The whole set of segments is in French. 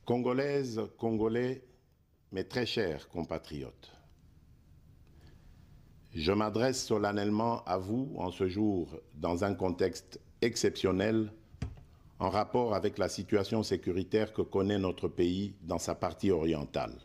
Congolaises, Congolais, mes très chers compatriotes, je m'adresse solennellement à vous en ce jour dans un contexte exceptionnel en rapport avec la situation sécuritaire que connaît notre pays dans sa partie orientale.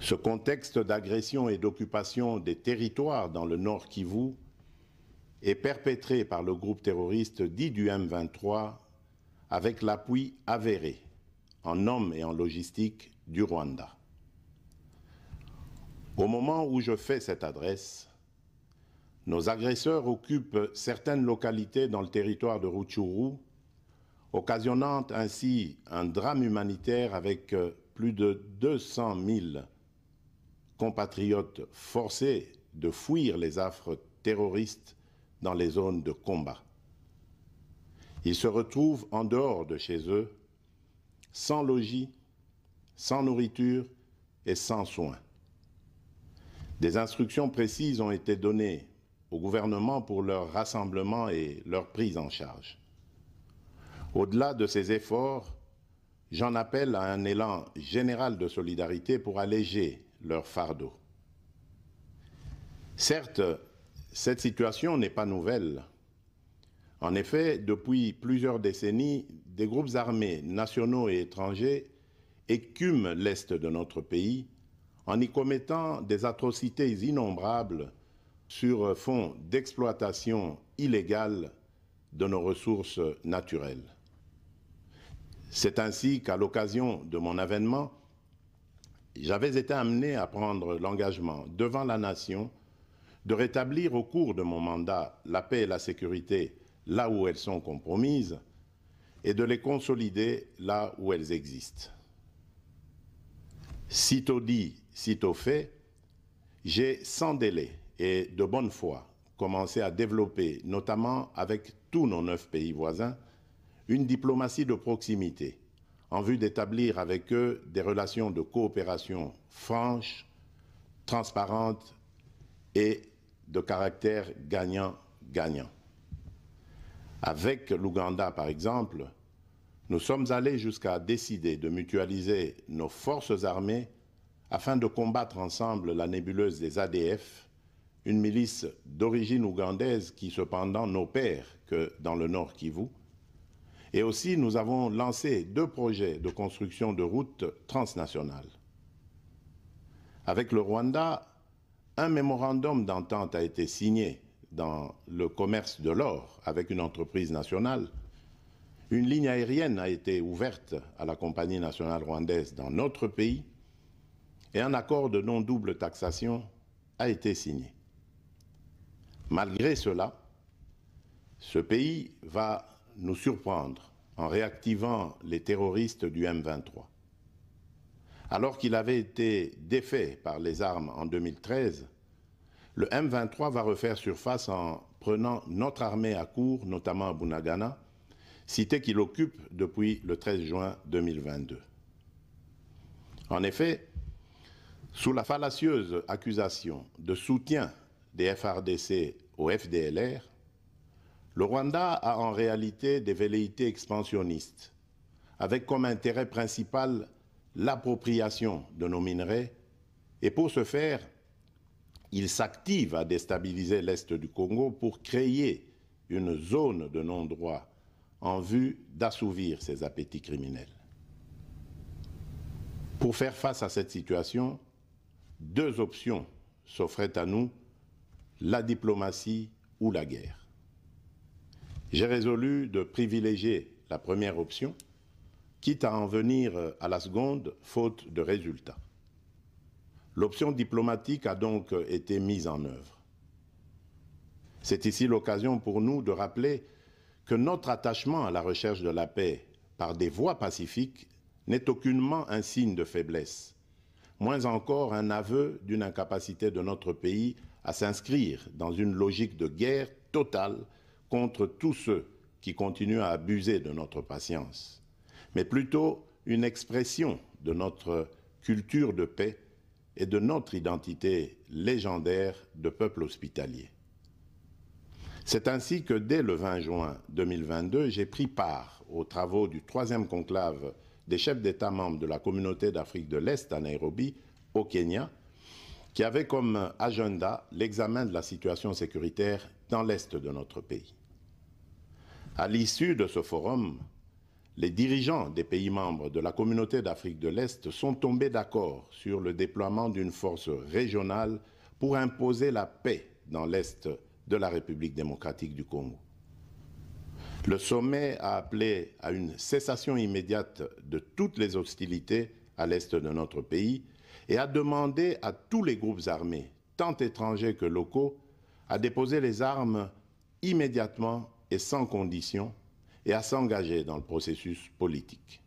Ce contexte d'agression et d'occupation des territoires dans le Nord Kivu est perpétré par le groupe terroriste dit du M23 avec l'appui avéré en hommes et en logistique du Rwanda. Au moment où je fais cette adresse, nos agresseurs occupent certaines localités dans le territoire de Rutshuru, occasionnant ainsi un drame humanitaire avec plus de 200 000 compatriotes forcés de fuir les affres terroristes dans les zones de combat. Ils se retrouvent en dehors de chez eux, sans logis, sans nourriture et sans soins. Des instructions précises ont été données au gouvernement pour leur rassemblement et leur prise en charge. Au-delà de ces efforts, j'en appelle à un élan général de solidarité pour alléger leur fardeau. Certes, cette situation n'est pas nouvelle. En effet, depuis plusieurs décennies, des groupes armés nationaux et étrangers écument l'Est de notre pays en y commettant des atrocités innombrables sur fond d'exploitation illégale de nos ressources naturelles. C'est ainsi qu'à l'occasion de mon avènement, j'avais été amené à prendre l'engagement devant la nation de rétablir au cours de mon mandat la paix et la sécurité là où elles sont compromises et de les consolider là où elles existent. Sitôt dit, sitôt fait, j'ai sans délai et de bonne foi commencé à développer, notamment avec tous nos 9 pays voisins, une diplomatie de proximité en vue d'établir avec eux des relations de coopération franches, transparentes et de caractère gagnant-gagnant. Avec l'Ouganda, par exemple, nous sommes allés jusqu'à décider de mutualiser nos forces armées afin de combattre ensemble la nébuleuse des ADF, une milice d'origine ougandaise qui cependant n'opère que dans le Nord Kivu. Et aussi, nous avons lancé 2 projets de construction de routes transnationales. Avec le Rwanda, un mémorandum d'entente a été signé dans le commerce de l'or avec une entreprise nationale. Une ligne aérienne a été ouverte à la compagnie nationale rwandaise dans notre pays et un accord de non-double taxation a été signé. Malgré cela, ce pays va nous surprendre en réactivant les terroristes du M23. Alors qu'il avait été défait par les armes en 2013, le M23 va refaire surface en prenant notre armée à court, notamment à Bunagana, cité qu'il occupe depuis le 13 juin 2022. En effet, sous la fallacieuse accusation de soutien des FARDC au FDLR, le Rwanda a en réalité des velléités expansionnistes, avec comme intérêt principal l'appropriation de nos minerais, et pour ce faire, il s'active à déstabiliser l'Est du Congo pour créer une zone de non-droit en vue d'assouvir ses appétits criminels. Pour faire face à cette situation, 2 options s'offraient à nous, la diplomatie ou la guerre. J'ai résolu de privilégier la première option, quitte à en venir à la seconde, faute de résultats. L'option diplomatique a donc été mise en œuvre. C'est ici l'occasion pour nous de rappeler que notre attachement à la recherche de la paix par des voies pacifiques n'est aucunement un signe de faiblesse, moins encore un aveu d'une incapacité de notre pays à s'inscrire dans une logique de guerre totale contre tous ceux qui continuent à abuser de notre patience, mais plutôt une expression de notre culture de paix et de notre identité légendaire de peuple hospitalier. C'est ainsi que dès le 20 juin 2022, j'ai pris part aux travaux du 3e conclave des chefs d'État membres de la Communauté d'Afrique de l'Est à Nairobi, au Kenya, qui avait comme agenda l'examen de la situation sécuritaire dans l'Est de notre pays. À l'issue de ce forum, les dirigeants des pays membres de la Communauté d'Afrique de l'Est sont tombés d'accord sur le déploiement d'une force régionale pour imposer la paix dans l'Est de la République démocratique du Congo. Le sommet a appelé à une cessation immédiate de toutes les hostilités à l'est de notre pays et a demandé à tous les groupes armés, tant étrangers que locaux, à déposer les armes immédiatement et sans condition et à s'engager dans le processus politique.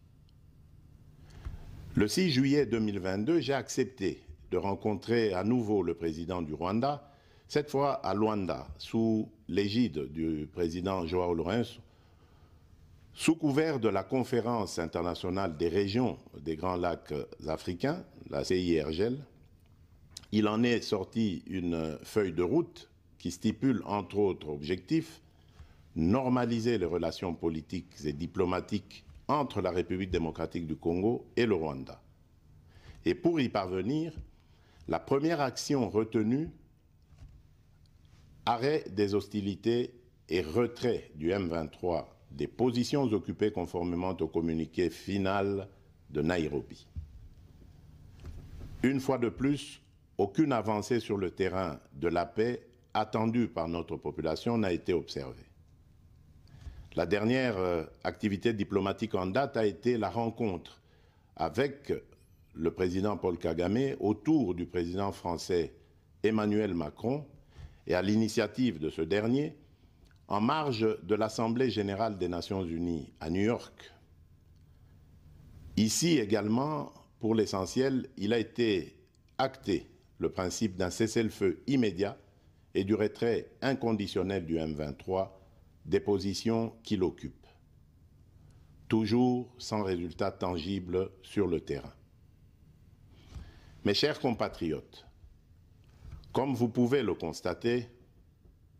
Le 6 juillet 2022, j'ai accepté de rencontrer à nouveau le président du Rwanda, cette fois à Luanda, sous l'égide du président Joao Lourenço, sous couvert de la Conférence internationale des régions des Grands Lacs africains, la CIRGL. Il en est sorti une feuille de route qui stipule, entre autres objectifs, normaliser les relations politiques et diplomatiques entre la République démocratique du Congo et le Rwanda. Et pour y parvenir, la première action retenue, arrêt des hostilités et retrait du M23 des positions occupées conformément au communiqué final de Nairobi. Une fois de plus, aucune avancée sur le terrain de la paix attendue par notre population n'a été observée. La dernière activité diplomatique en date a été la rencontre avec le président Paul Kagame autour du président français Emmanuel Macron et à l'initiative de ce dernier, en marge de l'Assemblée générale des Nations unies à New York. Ici également, pour l'essentiel, il a été acté le principe d'un cessez-le-feu immédiat et du retrait inconditionnel du M23 des positions qu'il occupe, toujours sans résultat tangible sur le terrain. Mes chers compatriotes, comme vous pouvez le constater,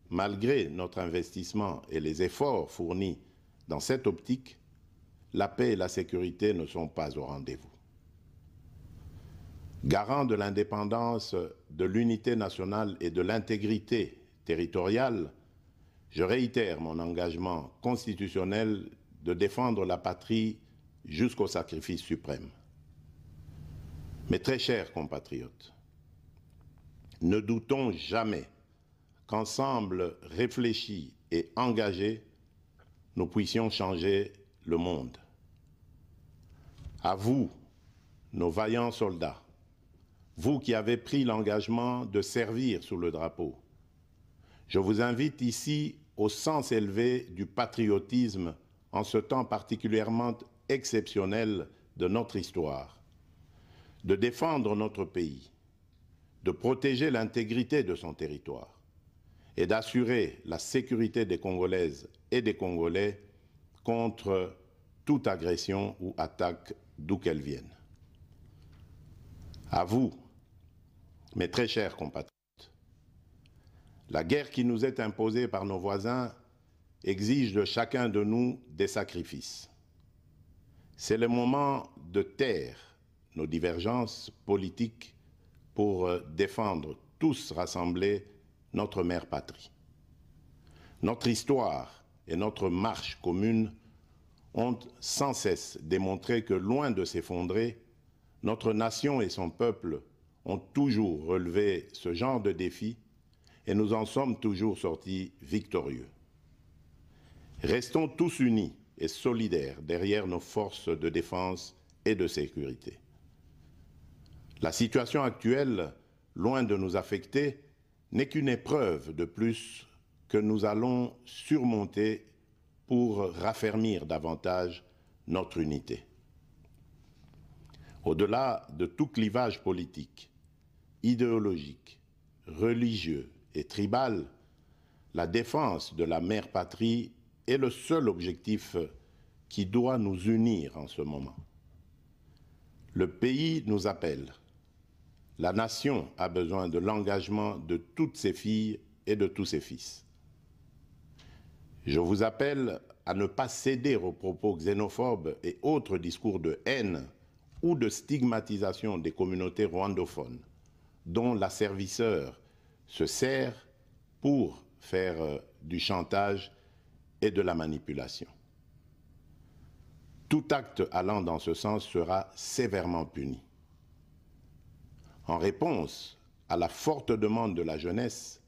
malgré notre investissement et les efforts fournis dans cette optique, la paix et la sécurité ne sont pas au rendez-vous. Garant de l'indépendance, de l'unité nationale et de l'intégrité territoriale, je réitère mon engagement constitutionnel de défendre la patrie jusqu'au sacrifice suprême. Mes très chers compatriotes, ne doutons jamais qu'ensemble réfléchis et engagés, nous puissions changer le monde. À vous, nos vaillants soldats, vous qui avez pris l'engagement de servir sous le drapeau, je vous invite ici au sens élevé du patriotisme en ce temps particulièrement exceptionnel de notre histoire, de défendre notre pays, de protéger l'intégrité de son territoire et d'assurer la sécurité des Congolaises et des Congolais contre toute agression ou attaque d'où qu'elle vienne. À vous, mes très chers compatriotes, la guerre qui nous est imposée par nos voisins exige de chacun de nous des sacrifices. C'est le moment de taire nos divergences politiques pour défendre tous rassemblés notre mère patrie. Notre histoire et notre marche commune ont sans cesse démontré que, loin de s'effondrer, notre nation et son peuple ont toujours relevé ce genre de défi et nous en sommes toujours sortis victorieux. Restons tous unis et solidaires derrière nos forces de défense et de sécurité. La situation actuelle, loin de nous affecter, n'est qu'une épreuve de plus que nous allons surmonter pour raffermir davantage notre unité. Au-delà de tout clivage politique, idéologique, religieux et tribal, la défense de la mère patrie est le seul objectif qui doit nous unir en ce moment. Le pays nous appelle. La nation a besoin de l'engagement de toutes ses filles et de tous ses fils. Je vous appelle à ne pas céder aux propos xénophobes et autres discours de haine ou de stigmatisation des communautés rwandophones, dont l'asservisseur se sert pour faire du chantage et de la manipulation. Tout acte allant dans ce sens sera sévèrement puni. En réponse à la forte demande de la jeunesse,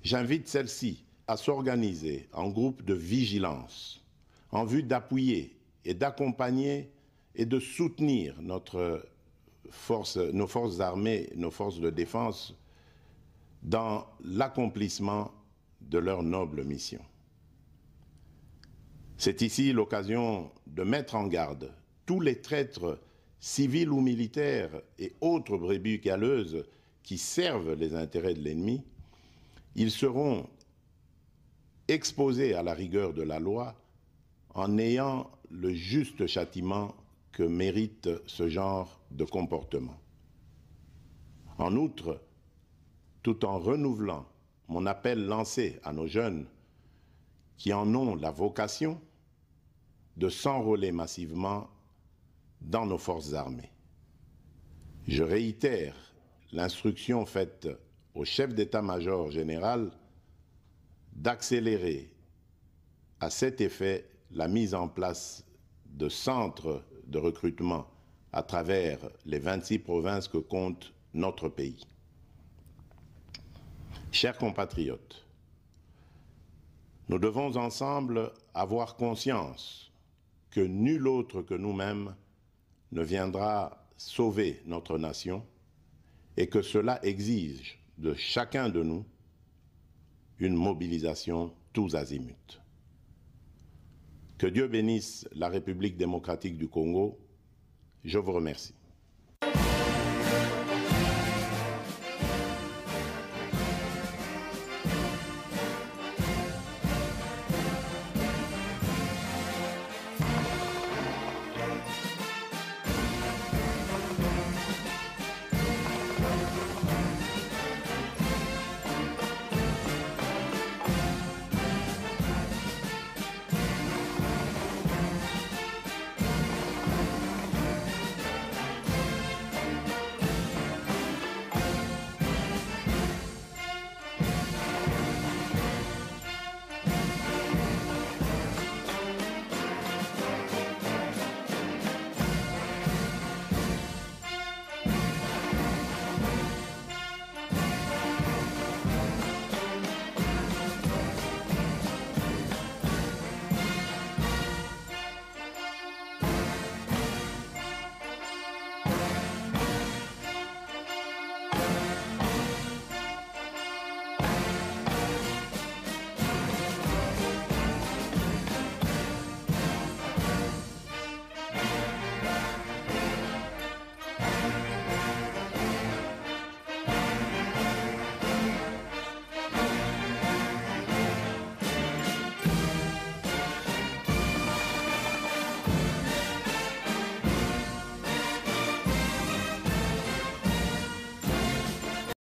j'invite celle-ci à s'organiser en groupe de vigilance en vue d'appuyer et d'accompagner et de soutenir nos forces armées, nos forces de défense dans l'accomplissement de leur noble mission. C'est ici l'occasion de mettre en garde tous les traîtres civils ou militaires et autres brebis galeuses qui servent les intérêts de l'ennemi. Ils seront exposés à la rigueur de la loi en ayant le juste châtiment que mérite ce genre de comportement. En outre, tout en renouvelant mon appel lancé à nos jeunes qui en ont la vocation de s'enrôler massivement dans nos forces armées. Je réitère l'instruction faite au chef d'état-major général d'accélérer à cet effet la mise en place de centres de recrutement à travers les 26 provinces que compte notre pays. Chers compatriotes, nous devons ensemble avoir conscience que nul autre que nous-mêmes ne viendra sauver notre nation et que cela exige de chacun de nous une mobilisation tous azimuts. Que Dieu bénisse la République démocratique du Congo. Je vous remercie.